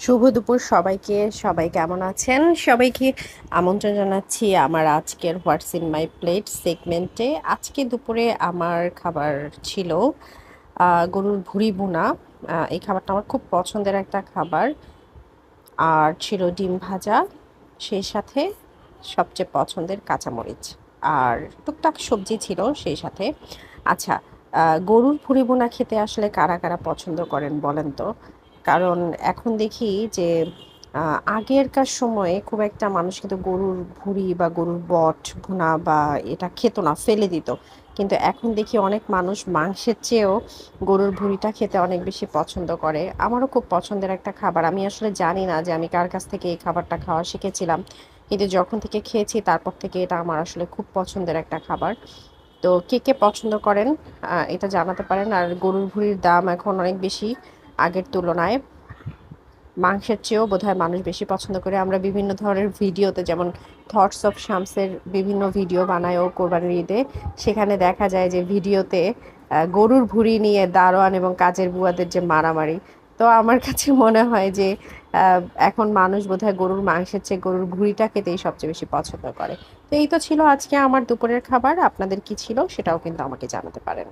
শুভ দুপুর সবাইকে। সবাই কেমন আছেন? সবাইকে আমন্ত্রণ জানাচ্ছি আমার আজকের হোয়াটস ইন মাই প্লেট সেগমেন্টে। আজকে দুপুরে আমার খাবার ছিল গরুর ভুঁড়ি ভুনা। এই খাবারটা আমার খুব পছন্দের একটা খাবার। আর ছিল ডিম ভাজা, সেই সাথে সবচেয়ে পছন্দের কাঁচামরিচ, আর টুকটাক সবজি ছিল সেই সাথে। আচ্ছা, গরুর ভুঁড়ি ভুনা খেতে আসলে কারা কারা পছন্দ করেন বলেন তো? কারণ এখন দেখি যে আগেরকার সময়ে খুব একটা মানুষ কিন্তু গরুর ভুঁড়ি বা গরুর বট ভুনা বা এটা খেত না, ফেলে দিত। কিন্তু এখন দেখি অনেক মানুষ মাংসের চেয়েও গরুর ভুঁড়িটা খেতে অনেক বেশি পছন্দ করে। আমারও খুব পছন্দের একটা খাবার। আমি আসলে জানি না যে আমি কার কাছ থেকে এই খাবারটা খাওয়া শিখেছিলাম, কিন্তু যখন থেকে খেয়েছি তারপর থেকে এটা আমার আসলে খুব পছন্দের একটা খাবার। তো কে কে পছন্দ করেন এটা জানাতে পারেন। আর গরুর ভুঁড়ির দাম এখন অনেক বেশি আগের তুলনায়। মাংসের চেয়েও বোধহয় মানুষ বেশি পছন্দ করে। আমরা বিভিন্ন ধরনের ভিডিওতে, যেমন থটস অফ শামসের বিভিন্ন ভিডিও বানায় ও কোরবানির ঈদে, সেখানে দেখা যায় যে ভিডিওতে গরুর ভুঁড়ি নিয়ে দারোয়ান এবং কাজের বুয়াদের যে মারামারি। তো আমার কাছে মনে হয় যে এখন মানুষ বোধহয় গরুর মাংসের চেয়ে গরুর ভুঁড়িটা খেতেই সবচেয়ে বেশি পছন্দ করে। তো এই তো ছিল আজকে আমার দুপুরের খাবার। আপনাদের কি ছিল সেটাও কিন্তু আমাকে জানাতে পারেন।